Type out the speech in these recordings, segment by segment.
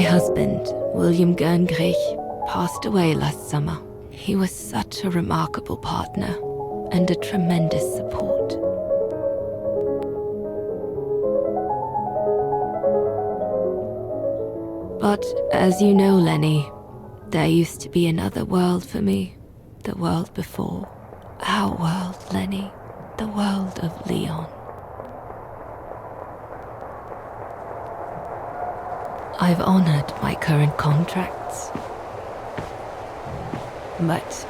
husband, William Gerngrich, passed away last summer. He was such a remarkable partner and a tremendous support. But as you know, Lenny, there used to be another world for me. The world before. Our world, Lenny. The world of Leon. I've honored my current contracts. But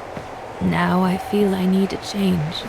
now I feel I need a change.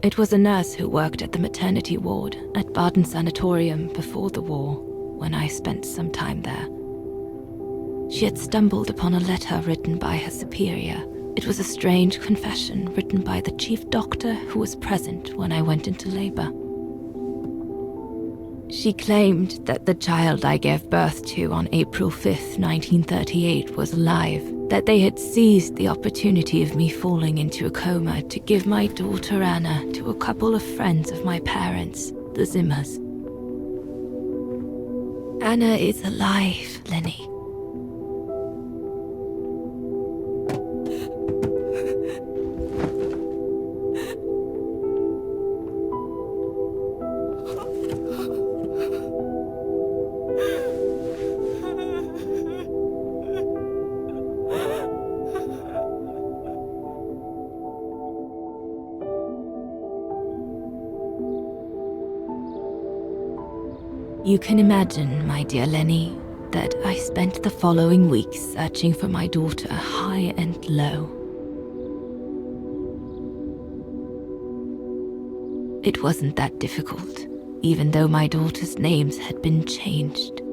It was a nurse who worked at the maternity ward at Baden Sanatorium before the war, when I spent some time there. She had stumbled upon a letter written by her superior. It was a strange confession written by the chief doctor who was present when I went into labor. She claimed that the child I gave birth to on April 5th, 1938 was alive, that they had seized the opportunity of me falling into a coma to give my daughter Anna to a couple of friends of my parents, the Zimmers. Anna is alive, Lenny. You can imagine, my dear Lenny, that I spent the following weeks searching for my daughter high and low. It wasn't that difficult, even though my daughter's names had been changed.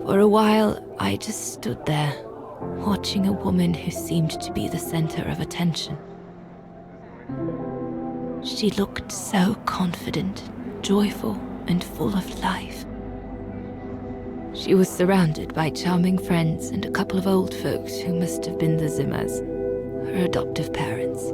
For a while, I just stood there, watching a woman who seemed to be the center of attention. She looked so confident, joyful, and full of life. She was surrounded by charming friends and a couple of old folks who must have been the Zimmers, her adoptive parents.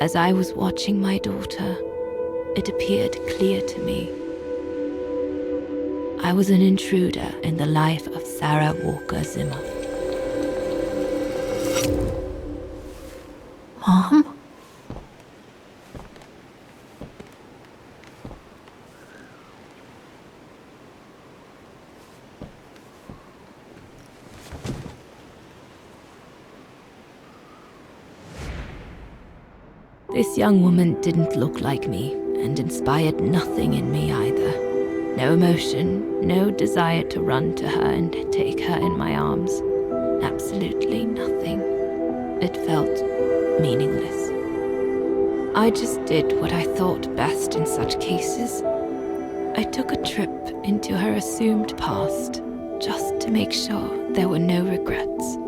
As I was watching my daughter, it appeared clear to me. I was an intruder in the life of Sarah Walker Zimmer. Mom? This young woman didn't look like me and inspired nothing in me either. No emotion, no desire to run to her and take her in my arms. Absolutely nothing. It felt meaningless. I just did what I thought best in such cases. I took a trip into her assumed past, just to make sure there were no regrets.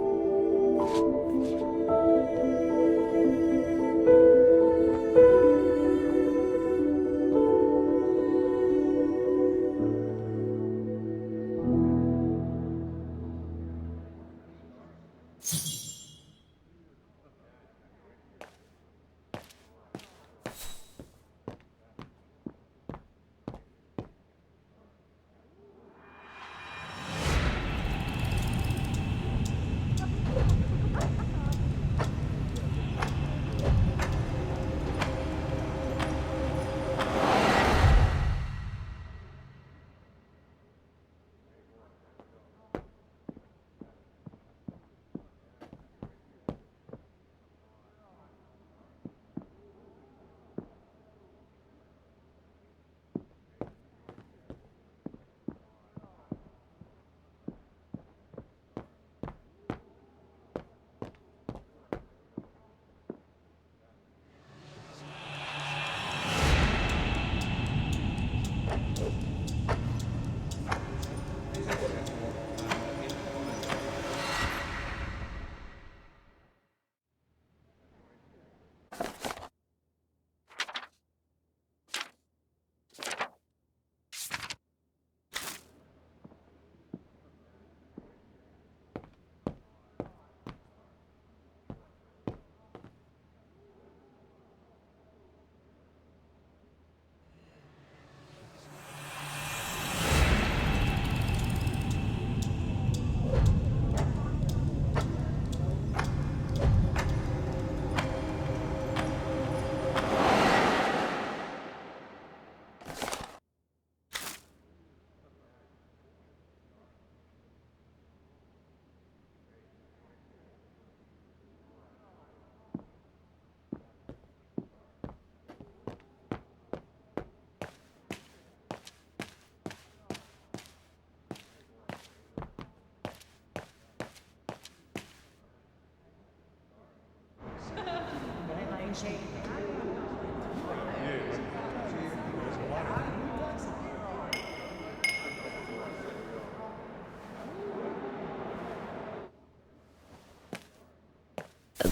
A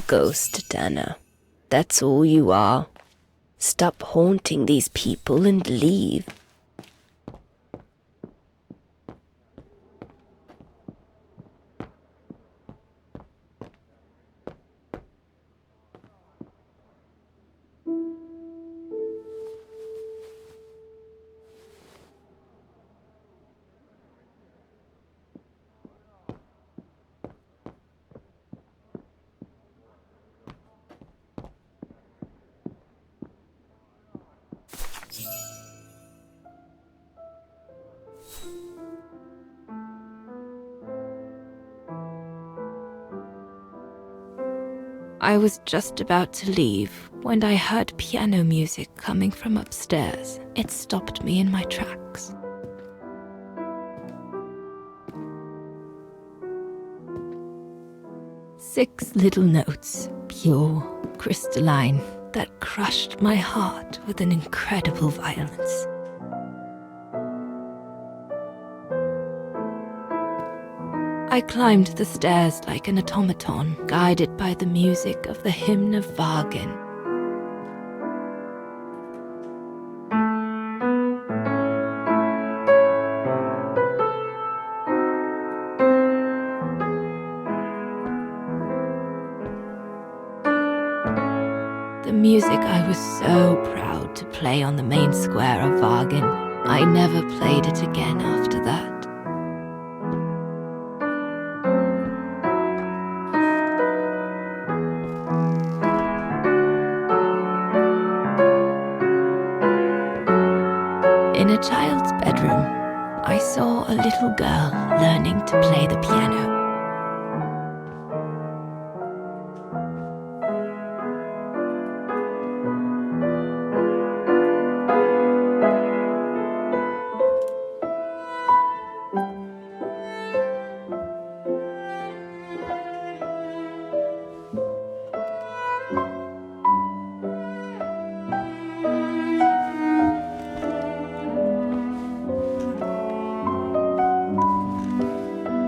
ghost, Dana. That's all you are. Stop haunting these people and leave. I was just about to leave when I heard piano music coming from upstairs. It stopped me in my tracks. Six little notes, pure, crystalline, that crushed my heart with an incredible violence. I climbed the stairs like an automaton, guided by the music of the hymn of Wagner. The music I was so proud to play on the main square of Wagner. I never played it again after that. In a child's bedroom, I saw a little girl learning to play the piano.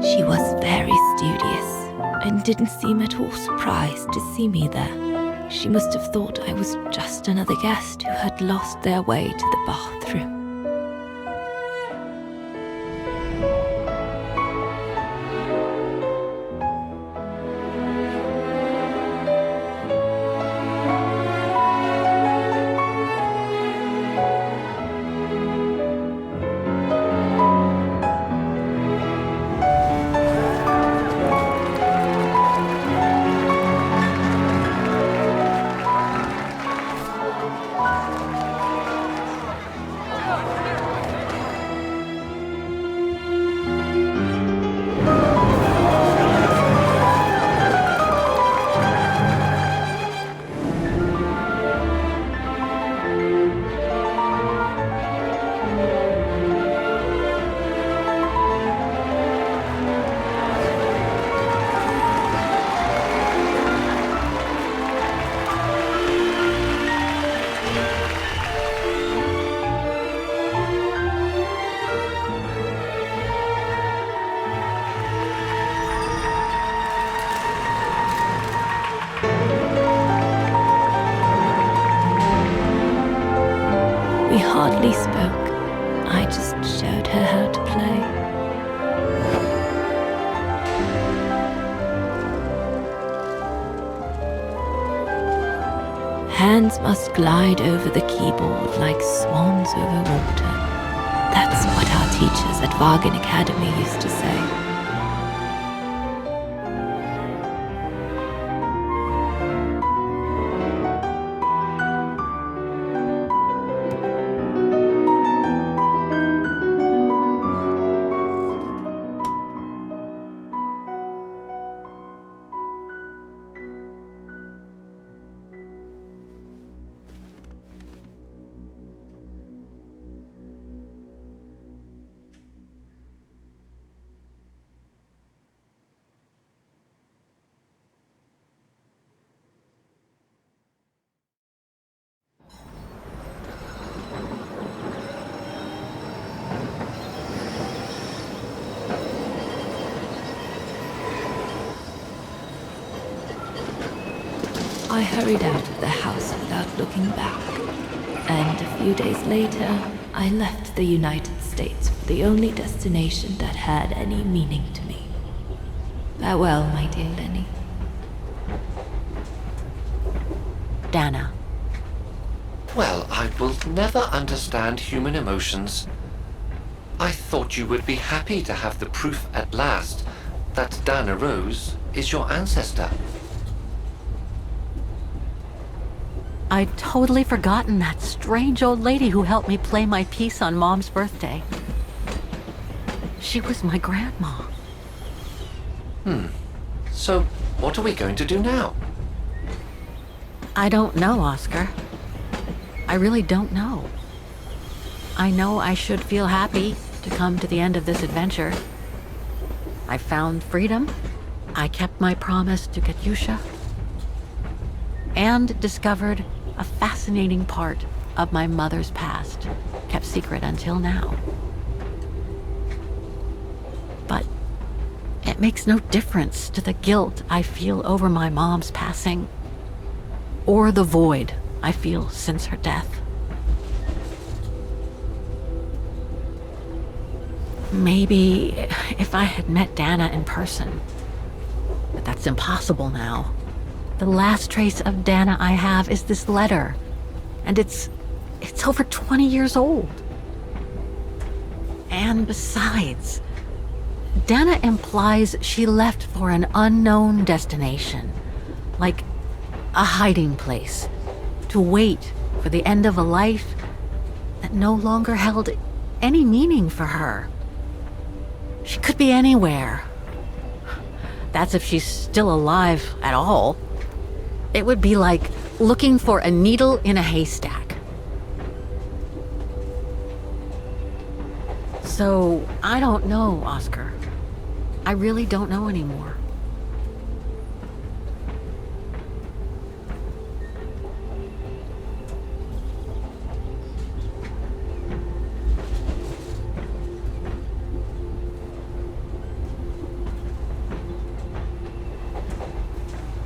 She was very studious and didn't seem at all surprised to see me there. She must have thought I was just another guest who had lost their way to the bathroom. We hardly spoke. I just showed her how to play. Hands must glide over the keyboard like swans over water. That's what our teachers at Wagner Academy used to say. I hurried out of the house without looking back, and a few days later, I left the United States for the only destination that had any meaning to me. Farewell, my dear Lenny. Dana. Well, I will never understand human emotions. I thought you would be happy to have the proof at last that Dana Rose is your ancestor. I'd totally forgotten that strange old lady who helped me play my piece on Mom's birthday. She was my grandma. So, what are we going to do now? I don't know, Oscar. I really don't know. I know I should feel happy to come to the end of this adventure. I found freedom. I kept my promise to Katyusha. And discovered a fascinating part of my mother's past, kept secret until now. But it makes no difference to the guilt I feel over my mom's passing, or the void I feel since her death. Maybe if I had met Dana in person, but that's impossible now. The last trace of Dana I have is this letter, and it's over 20 years old. And besides, Dana implies she left for an unknown destination, like a hiding place, to wait for the end of a life that no longer held any meaning for her. She could be anywhere. That's if she's still alive at all. It would be like looking for a needle in a haystack. So, I don't know, Oscar. I really don't know anymore.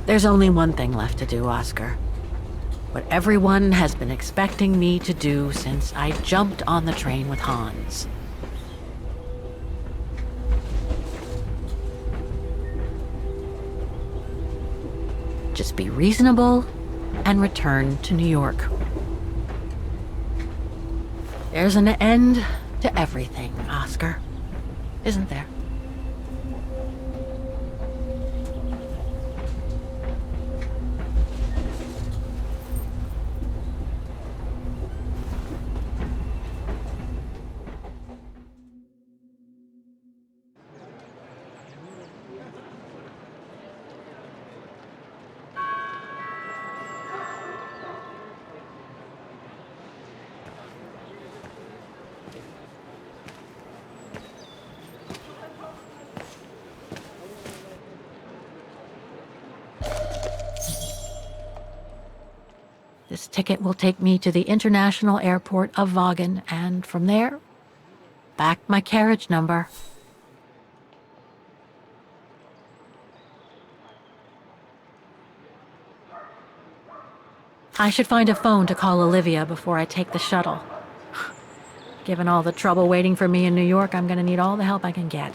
There's only one thing left to do, Oscar. What everyone has been expecting me to do since I jumped on the train with Hans. Just be reasonable and return to New York. There's an end to everything, Oscar. Isn't there? This ticket will take me to the international airport of Vaughan, and from there, back my carriage number. I should find a phone to call Olivia before I take the shuttle. Given all the trouble waiting for me in New York, I'm gonna need all the help I can get.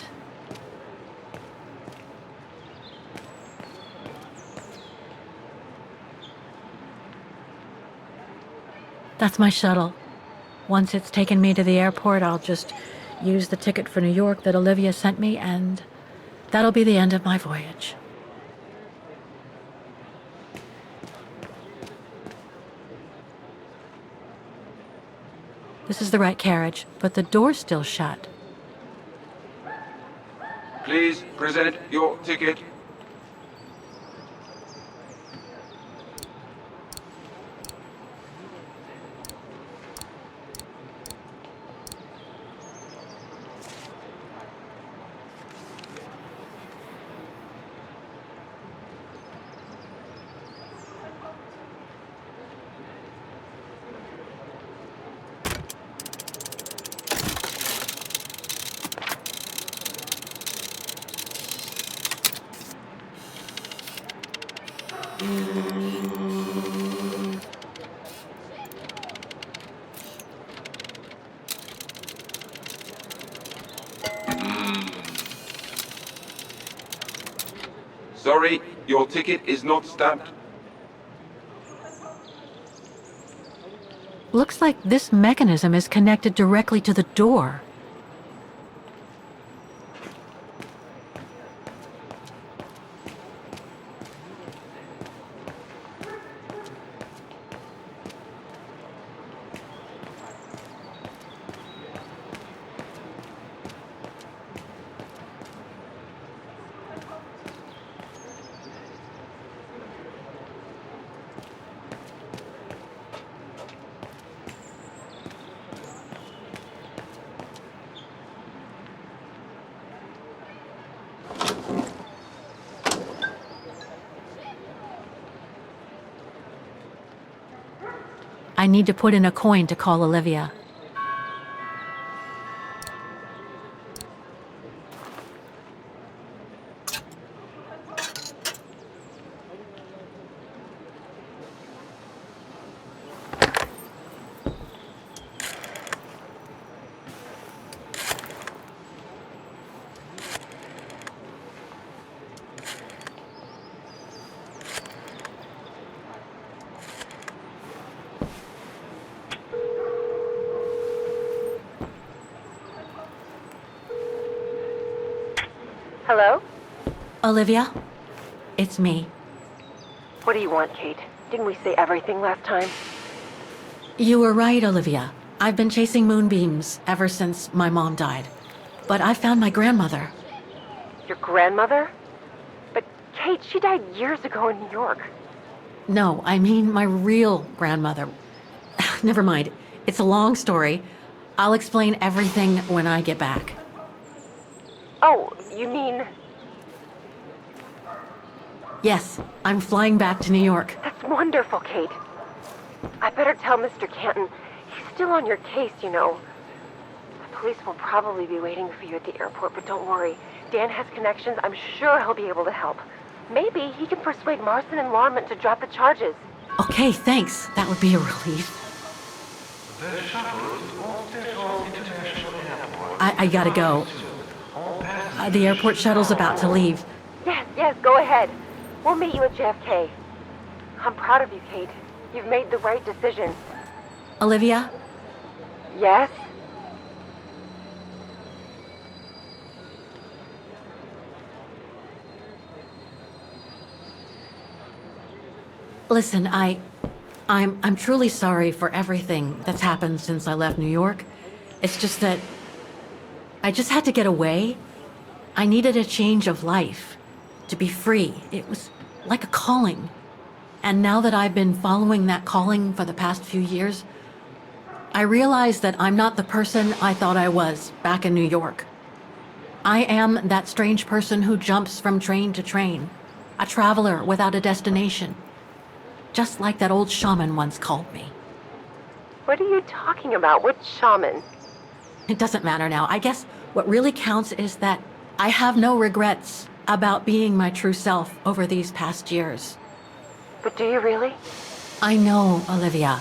That's my shuttle. Once it's taken me to the airport, I'll just use the ticket for New York that Olivia sent me, and that'll be the end of my voyage. This is the right carriage, but the door's still shut. Please present your ticket. sorry, your ticket is not stamped. Looks like this mechanism is connected directly to the door. I need to put in a coin to call Olivia. Hello? Olivia? It's me. What do you want, Kate? Didn't we say everything last time? You were right, Olivia. I've been chasing moonbeams ever since my mom died. But I found my grandmother. Your grandmother? But Kate, she died years ago in New York. No, I mean my real grandmother. Never mind. It's a long story. I'll explain everything when I get back. Oh, you mean... Yes, I'm flying back to New York. That's wonderful, Kate. I better tell Mr. Canton. He's still on your case, you know. The police will probably be waiting for you at the airport, but don't worry. Dan has connections. I'm sure he'll be able to help. Maybe he can persuade Marson and Lorman to drop the charges. Okay, thanks. That would be a relief. I gotta go. The airport shuttle's about to leave. Yes, go ahead. We'll meet you at JFK. I'm proud of you, Kate. You've made the right decision. Olivia? Yes? Listen, I'm truly sorry for everything that's happened since I left New York. It's just that I just had to get away. I needed a change of life, to be free. It was like a calling. And now that I've been following that calling for the past few years, I realize that I'm not the person I thought I was back in New York. I am that strange person who jumps from train to train, a traveler without a destination. Just like that old shaman once called me. What are you talking about? Which shaman? It doesn't matter now. I guess what really counts is that I have no regrets about being my true self over these past years. But do you really? I know, Olivia.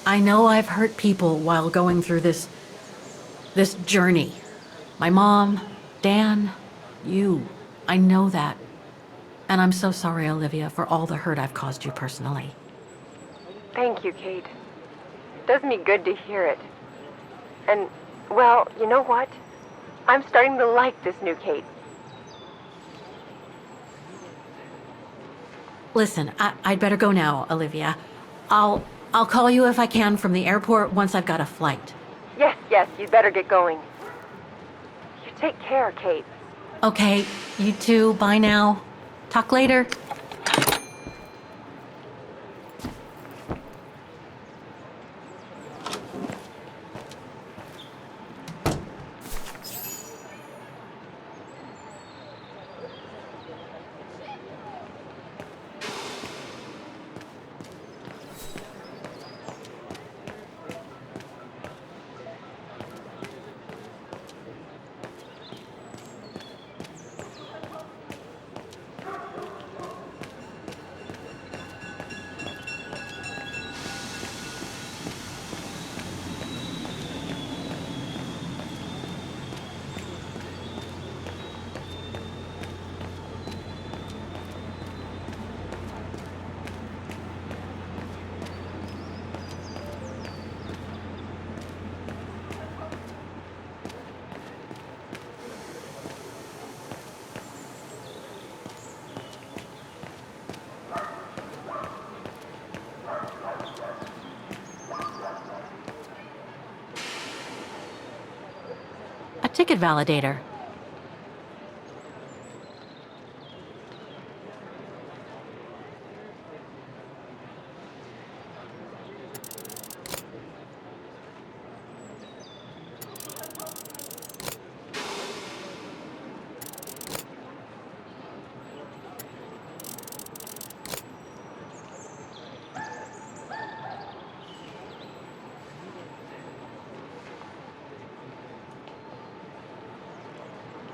I know I've hurt people while going through this journey. My mom, Dan, you. I know that. And I'm so sorry, Olivia, for all the hurt I've caused you personally. Thank you, Kate. It does me good to hear it. And, well, you know what? I'm starting to like this new Kate. Listen, I'd better go now, Olivia. I'll call you if I can from the airport once I've got a flight. Yes, you'd better get going. You take care, Kate. Okay, you too. Bye now. Talk later. ticket validator.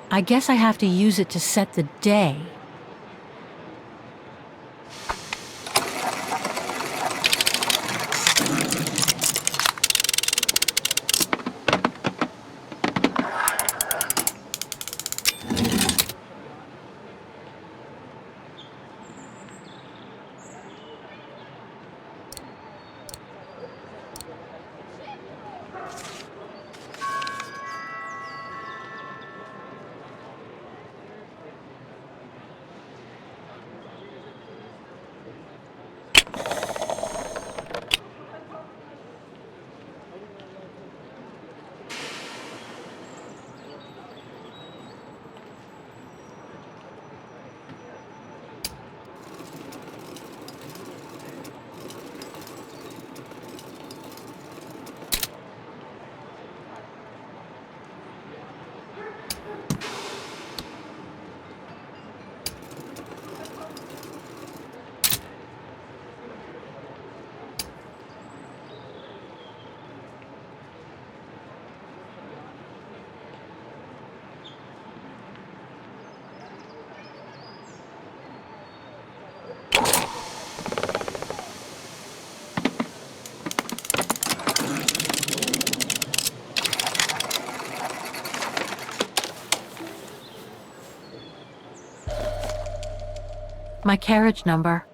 I guess I have to use it to set the day. My carriage number.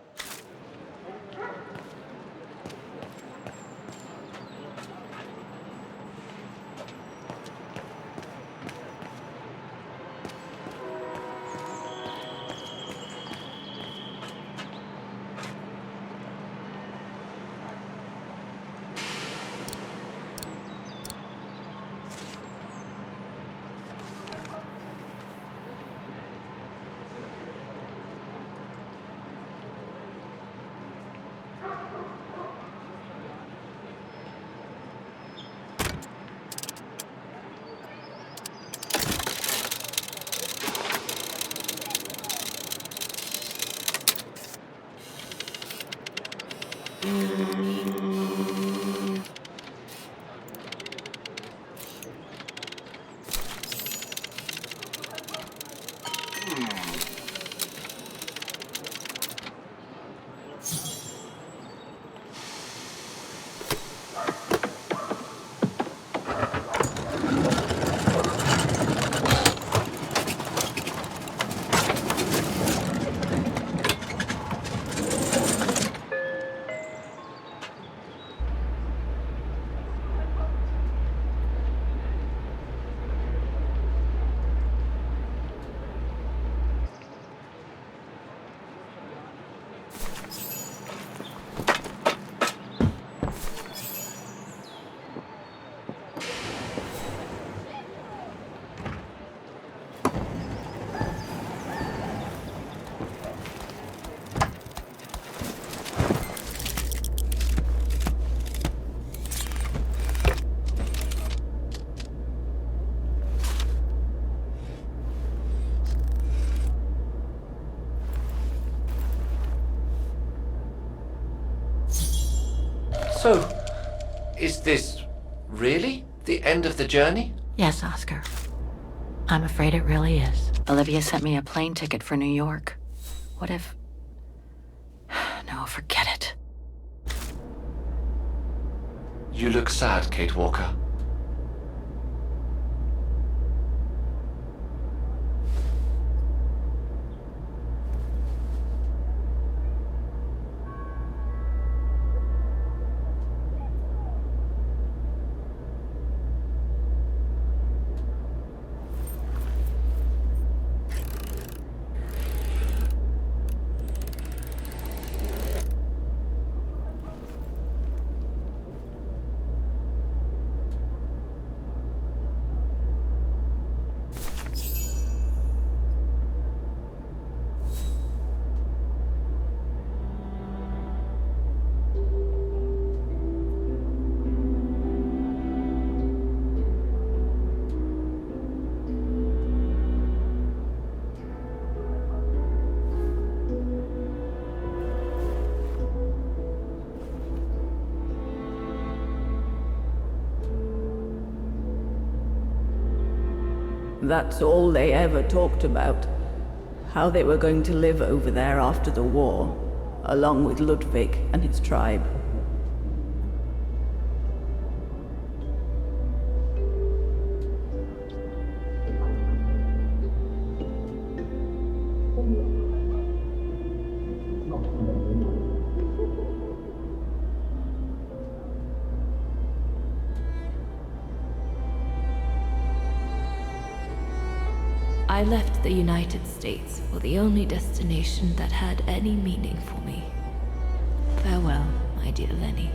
So, is this really the end of the journey? Yes, Oscar. I'm afraid it really is. Olivia sent me a plane ticket for New York. What if... No, forget it. You look sad, Kate Walker. That's all they ever talked about. How they were going to live over there after the war, along with Ludwig and his tribe. I left the United States for the only destination that had any meaning for me. Farewell, my dear Lenny.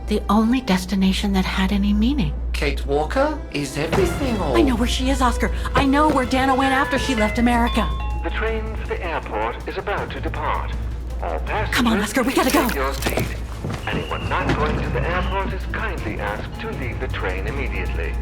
The only destination that had any meaning. Kate Walker? Is everything all... I know where she is, Oscar. I know where Dana went after she left America. The train for the airport is about to depart. All passengers, Come on, Oscar, we gotta go. take your seat. Anyone not going to the airport is kindly asked to leave the train immediately.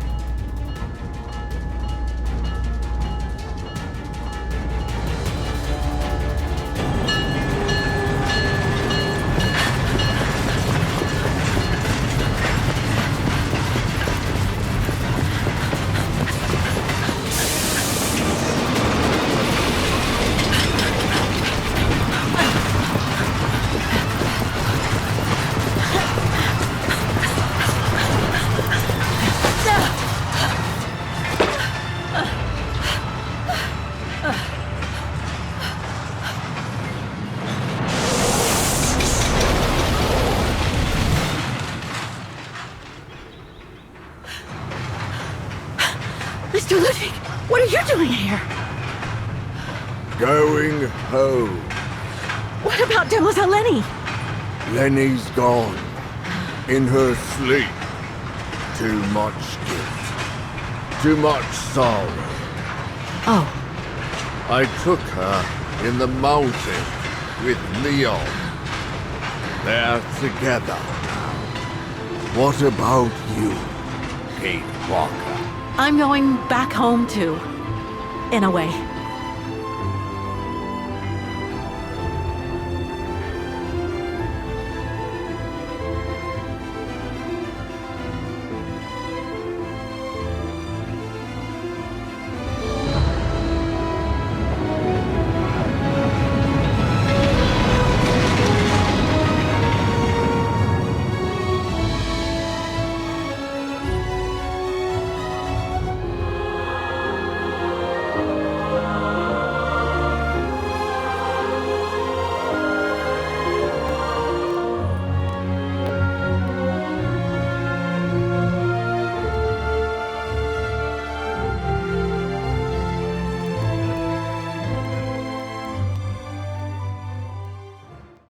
Mr. Ludwig, what are you doing here? Going home. What about Demoiselle Lenny? Lenny's gone. In her sleep. Too much guilt. Too much sorrow. Oh, I took her in the mountain with Leon. They're together. What about you, Kate Walker? I'm going back home too. In a way.